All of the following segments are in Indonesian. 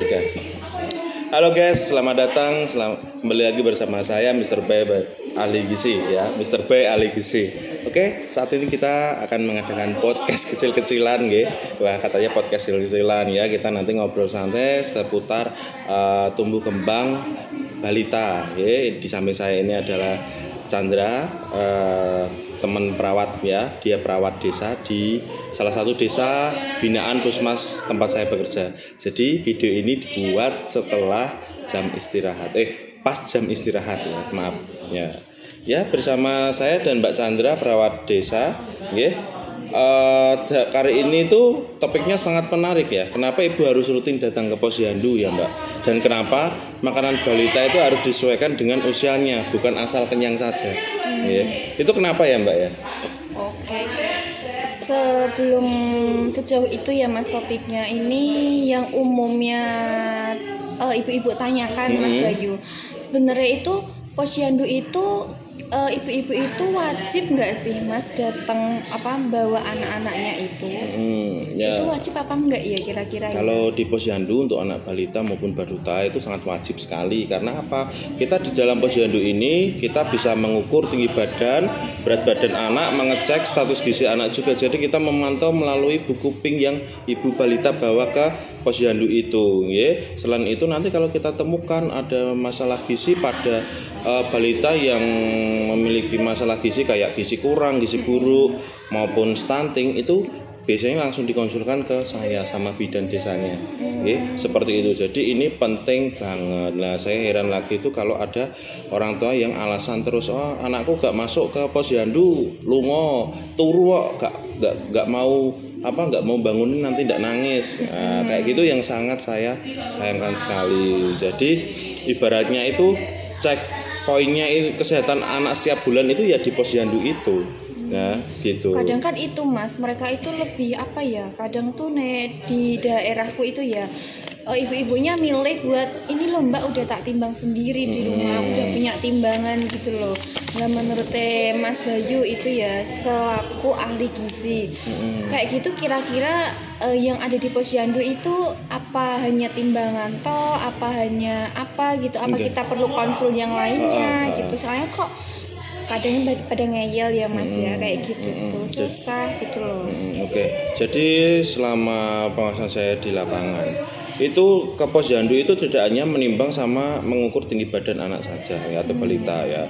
Oke. Halo guys, selamat datang. Kembali lagi bersama saya Mr. B ahli gizi ya, Mr. B ahli gizi. Oke, saat ini kita akan mengadakan podcast kecil-kecilan nggih. Wah, katanya podcast kecil-kecilan ya. Kita nanti ngobrol santai seputar tumbuh kembang balita. Nggih, di samping saya ini adalah Chandra, teman perawat ya. Dia perawat desa di salah satu desa binaan Puskesmas tempat saya bekerja. Jadi video ini dibuat setelah jam istirahat. Pas jam istirahat ya, maaf ya. Ya, bersama saya dan Mbak Chandra perawat desa, nggih. Kali ini tuh topiknya sangat menarik ya. Kenapa ibu harus rutin datang ke posyandu ya Mbak? Dan kenapa makanan balita itu harus disesuaikan dengan usianya, bukan asal kenyang saja. Itu kenapa ya Mbak ya? Oke. Sebelum sejauh itu ya Mas, topiknya ini yang umumnya ibu-ibu tanyakan Mas Bayu. Sebenarnya itu posyandu itu ibu-ibu itu wajib nggak sih Mas datang bawa anak-anaknya itu? Ya. Itu wajib apa enggak ya kira-kira? Kalau di posyandu untuk anak balita maupun baruta itu sangat wajib sekali. Karena apa? Kita di dalam posyandu ini kita bisa mengukur tinggi badan, berat badan anak, mengecek status gizi anak juga. Jadi kita memantau melalui buku pink yang ibu balita bawa ke posyandu itu. Selain itu nanti kalau kita temukan ada masalah gizi pada balita yang memiliki masalah gizi kayak gizi kurang, gizi buruk maupun stunting, itu biasanya langsung dikonsulkan ke saya sama bidan desanya. Seperti itu. Jadi ini penting banget. Nah, saya heran lagi itu kalau ada orang tua yang alasan terus, anakku gak masuk ke posyandu, lungo, turu kok, gak mau bangunin nanti tidak nangis. Kayak gitu yang sangat saya sayangkan sekali. Jadi ibaratnya itu cek poinnya kesehatan anak setiap bulan itu ya di posyandu itu. Nah, gitu. Kadang kan itu Mas, mereka itu lebih kadang tuh di daerahku itu ya ibu-ibunya milih buat ini loh Mbak, udah tak timbang sendiri di rumah, udah punya timbangan gitu loh. Nah, menurut Mas Bayu itu ya selaku ahli gizi, kayak gitu kira-kira yang ada di posyandu itu apa hanya timbangan toh, apa kita perlu konsul yang lainnya gitu. Soalnya kok kadang pada ngeyel ya Mas ya, kayak gitu tuh susah gitu loh. Oke. Jadi selama pengawasan saya di lapangan itu ke posyandu itu tidak hanya menimbang sama mengukur tinggi badan anak saja ya, atau balita ya.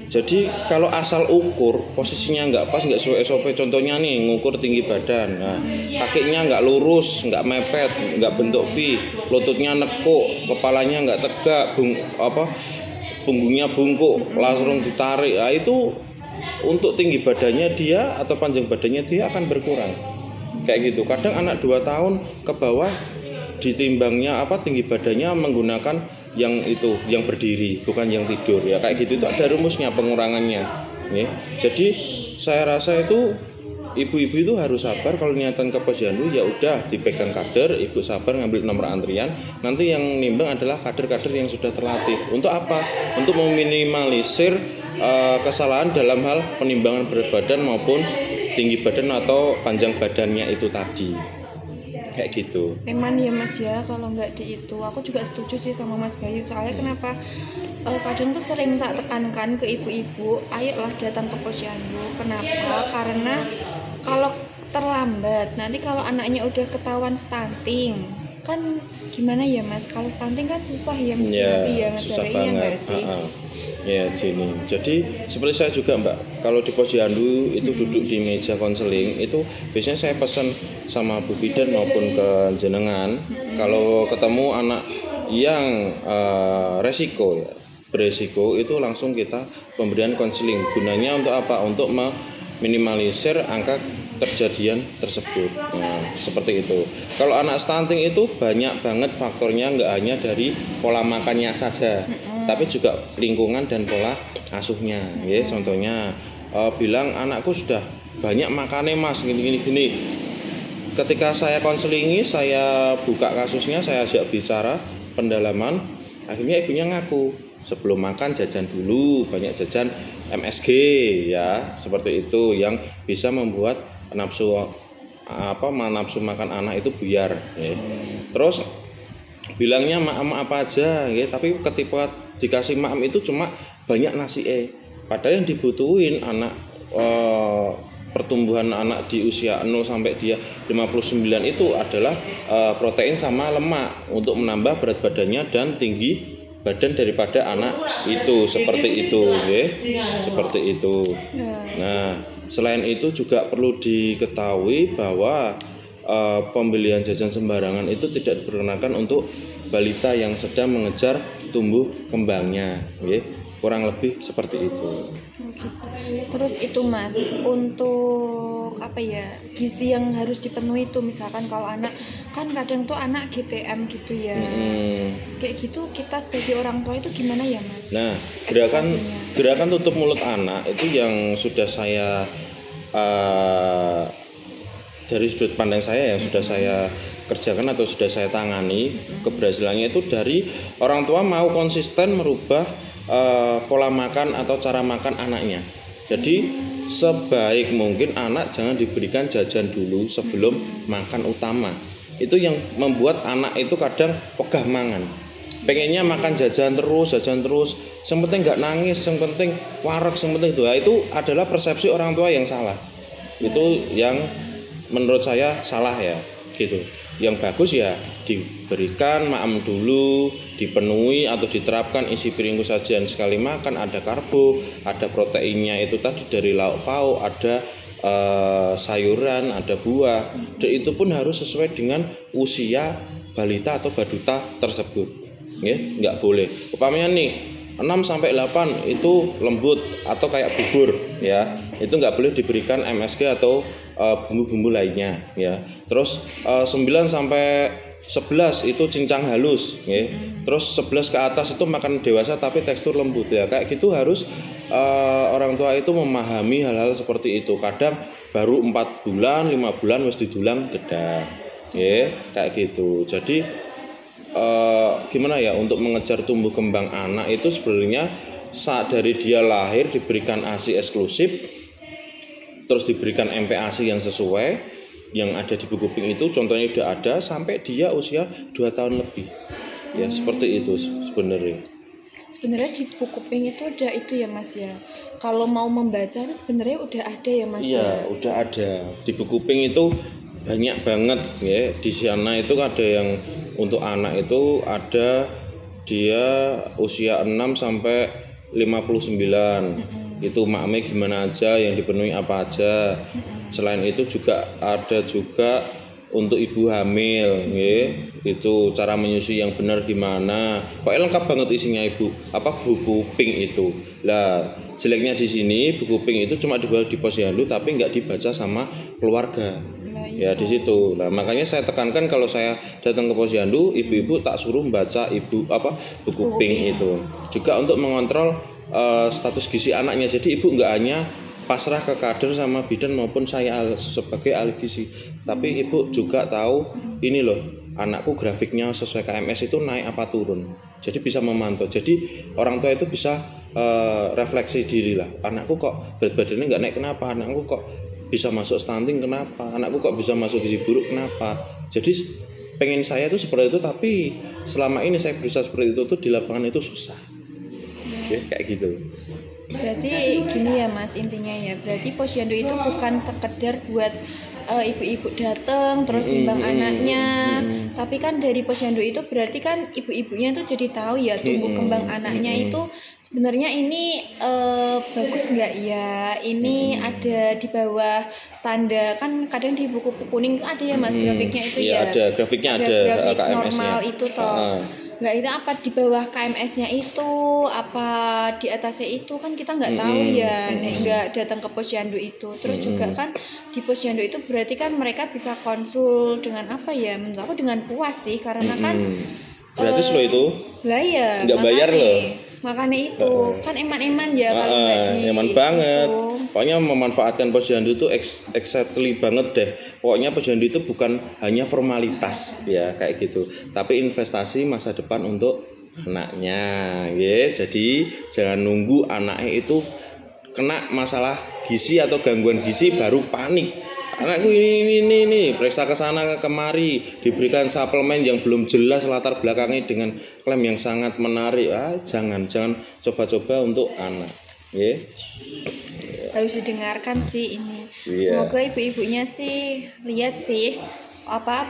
Jadi kalau asal ukur posisinya nggak pas, nggak sesuai SOP, contohnya nih ngukur tinggi badan, nah kakinya nggak lurus, nggak mepet, nggak bentuk V, lututnya nekuk, kepalanya nggak tegak, punggungnya bungkuk, langsung ditarik, nah itu untuk tinggi badannya dia atau panjang badannya dia akan berkurang. Kayak gitu. Kadang anak 2 tahun ke bawah ditimbangnya tinggi badannya menggunakan yang berdiri, bukan yang tidur ya. Kayak gitu itu ada rumusnya pengurangannya. Jadi saya rasa itu ibu-ibu itu harus sabar. Kalau niatan ke posyandu ya udah dipegang kader, ibu sabar ngambil nomor antrian. Nanti yang nimbang adalah kader-kader yang sudah terlatih. Untuk apa? Untuk meminimalisir kesalahan dalam hal penimbangan berat badan maupun tinggi badan atau panjang badannya itu tadi. Kayak gitu. Memang ya Mas ya, kalau nggak di itu aku juga setuju sih sama Mas Bayu. Soalnya kenapa kadang tuh sering tak tekankan ke ibu-ibu, ayolah datang ke posyandu. Kenapa? Karena kalau terlambat nanti kalau anaknya udah ketahuan stunting kan gimana ya Mas? Kalau stunting kan susah ya Mas, susah banget. Ya Jenny. Jadi seperti saya juga Mbak, kalau di posyandu itu duduk di meja konseling itu biasanya saya pesan sama Bu Bidan maupun ke jenengan, kalau ketemu anak yang beresiko itu langsung kita pemberian konseling. Gunanya untuk apa? Untuk meminimalisir angka kejadian tersebut. Nah, seperti itu. Kalau anak stunting itu banyak banget faktornya, nggak hanya dari pola makannya saja, tapi juga lingkungan dan pola asuhnya. Contohnya bilang anakku sudah banyak makannya Mas, gini. Ketika saya konselingi, saya buka kasusnya, saya ajak bicara pendalaman, akhirnya ibunya ngaku sebelum makan jajan dulu, banyak jajan MSG ya, seperti itu yang bisa membuat nafsu makan anak itu buyar ya. Terus bilangnya maem apa aja ya, tapi ketika dikasih maem itu cuma banyak nasi padahal yang dibutuhin anak pertumbuhan anak di usia 0 sampai dia 59 itu adalah protein sama lemak untuk menambah berat badannya dan tinggi badan daripada anak itu, seperti itu ya. Seperti itu. Nah, selain itu juga perlu diketahui bahwa pembelian jajan sembarangan itu tidak diperkenankan untuk balita yang sedang mengejar tumbuh kembangnya ya. Kurang lebih seperti itu. Terus itu Mas, untuk apa ya, gizi yang harus dipenuhi itu, misalkan kalau anak kan kadang tuh anak GTM gitu ya, kayak gitu kita sebagai orang tua itu gimana ya Mas? Nah, gerakan tutup mulut anak itu yang sudah saya dari sudut pandang saya yang sudah saya kerjakan atau sudah saya tangani, keberhasilannya itu dari orang tua mau konsisten merubah pola makan atau cara makan anaknya. Jadi sebaik mungkin anak jangan diberikan jajan dulu sebelum makan utama. Itu yang membuat anak itu kadang pegah mangan. Pengennya makan jajan terus. Yang penting nggak nangis, yang penting warak, yang penting itu. Itu adalah persepsi orang tua yang salah. Itu yang menurut saya salah ya, gitu. Yang bagus ya diberikan maem dulu, dipenuhi atau diterapkan isi piringku sajian sekali makan, ada karbo, ada proteinnya itu tadi dari lauk pauk, ada sayuran, ada buah. Dan itu pun harus sesuai dengan usia balita atau baduta tersebut. Ya, nggak boleh. Umpamanya nih 6 sampai 8 itu lembut atau kayak bubur ya. Itu nggak boleh diberikan MSG atau bumbu-bumbu lainnya ya. Terus 9 sampai 11 itu cincang halus ya. Terus 11 ke atas itu makan dewasa tapi tekstur lembut ya. Kayak gitu harus orang tua itu memahami hal-hal seperti itu. Kadang baru 4 bulan, 5 bulan wis didulang gedak. Ya, kayak gitu. Jadi gimana ya, untuk mengejar tumbuh kembang anak itu sebenarnya saat dari dia lahir diberikan ASI eksklusif, terus diberikan MPASI yang sesuai yang ada di buku pink itu, contohnya udah ada sampai dia usia 2 tahun lebih ya. Seperti itu sebenarnya di buku pink itu ada itu ya Mas ya, kalau mau membaca itu sebenarnya udah ada ya Mas. Iya, udah ada di buku pink itu banyak banget ya. Di sana itu ada yang untuk anak itu ada dia usia 6 sampai 59. Itu maknya gimana aja, yang dipenuhi apa aja. Selain itu juga ada juga untuk ibu hamil ya. Itu cara menyusui yang benar gimana. Pokoknya lengkap banget isinya buku pink itu. Lah, jeleknya di sini buku pink itu cuma dibawa di posyandu tapi nggak dibaca sama keluarga. Ya di situ. Nah, makanya saya tekankan kalau saya datang ke posyandu, ibu-ibu tak suruh baca buku pink itu. Juga untuk mengontrol status gizi anaknya. Jadi ibu nggak hanya pasrah ke kader sama bidan maupun saya sebagai ahli gizi, tapi ibu juga tahu ini loh, anakku grafiknya sesuai KMS itu naik apa turun. Jadi bisa memantau. Jadi orang tua itu bisa refleksi diri lah. Anakku kok berat badannya nggak naik, kenapa? Anakku kok bisa masuk stunting, kenapa? Anakku kok bisa masuk gizi buruk, kenapa? Jadi pengen saya itu seperti itu, tapi selama ini saya berusaha seperti itu tuh di lapangan itu susah. Ya, kayak gitu. Berarti gini ya Mas, intinya ya, berarti posyandu itu bukan sekedar buat ibu-ibu datang terus timbang anaknya, tapi kan dari posyandu itu berarti kan ibu-ibunya itu jadi tahu ya tumbuh kembang anaknya itu sebenarnya ini bagus nggak ya, ini ada di bawah tanda, kan kadang di buku kuning ada ya Mas grafiknya itu ya, ada grafiknya, ada grafik KMS-nya normal itu toh. Nggak, itu apa di bawah KMS-nya itu, apa di atasnya itu kan kita nggak tahu ya, nggak datang ke posyandu itu. Terus juga kan di posyandu itu berarti kan mereka bisa konsul dengan apa ya, menurut aku dengan puas sih, karena kan gratis loh itu. Lah ya, nggak bayar loh. Makanya itu kan eman-eman ya kalau nggak di eman banget itu. Pokoknya memanfaatkan posyandu itu exactly banget deh. Pokoknya posyandu itu bukan hanya formalitas ya kayak gitu, tapi investasi masa depan untuk anaknya ya. Jadi jangan nunggu anaknya itu kena masalah gizi atau gangguan gizi baru panik Anakku ini periksa ke sana kemari, diberikan suplemen yang belum jelas latar belakangnya dengan klaim yang sangat menarik. Jangan coba-coba untuk anak. Yeah. Harus didengarkan sih ini. Iya. Semoga ibu-ibunya sih lihat sih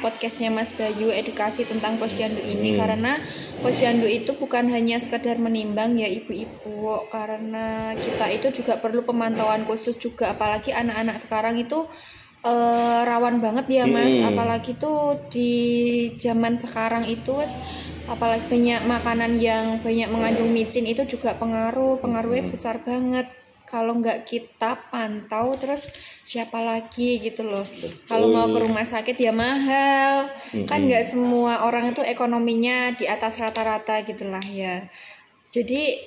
podcastnya Mas Bayu edukasi tentang posyandu ini, karena posyandu itu bukan hanya sekedar menimbang ya ibu-ibu, karena kita itu juga perlu pemantauan khusus juga, apalagi anak-anak sekarang itu rawan banget ya Mas, apalagi tuh di zaman sekarang itu apalagi banyak makanan yang banyak mengandung micin, itu juga pengaruhnya besar banget. Kalau nggak kita pantau, terus siapa lagi gitu loh. Kalau mau ke rumah sakit ya mahal. Kan nggak semua orang itu ekonominya di atas rata-rata gitulah ya. Jadi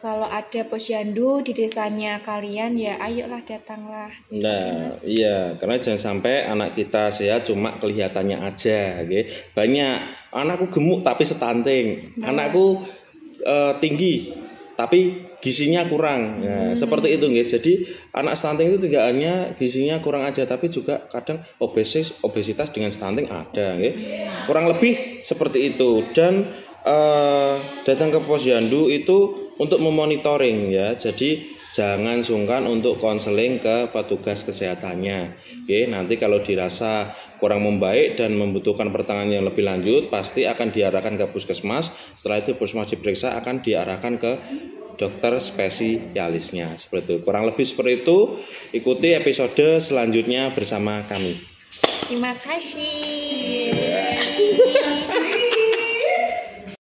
kalau ada posyandu di desanya kalian ya ayolah datanglah. Nah, iya, karena jangan sampai anak kita sehat cuma kelihatannya aja, okay? Banyak anakku gemuk tapi stunting, anakku tinggi tapi gizinya kurang. Nah, seperti itu nggih. Jadi anak stunting itu tidak hanya gizinya kurang aja, tapi juga kadang obesitas dengan stunting ada nggih. Kurang lebih seperti itu. Dan datang ke posyandu itu untuk memonitoring ya. Jadi jangan sungkan untuk konseling ke petugas kesehatannya. Oke, nanti kalau dirasa kurang membaik dan membutuhkan pertolongan yang lebih lanjut, pasti akan diarahkan ke puskesmas. Setelah itu puskesmas diperiksa, akan diarahkan ke dokter spesialisnya. Seperti itu. Kurang lebih seperti itu. Ikuti episode selanjutnya bersama kami. Terima kasih.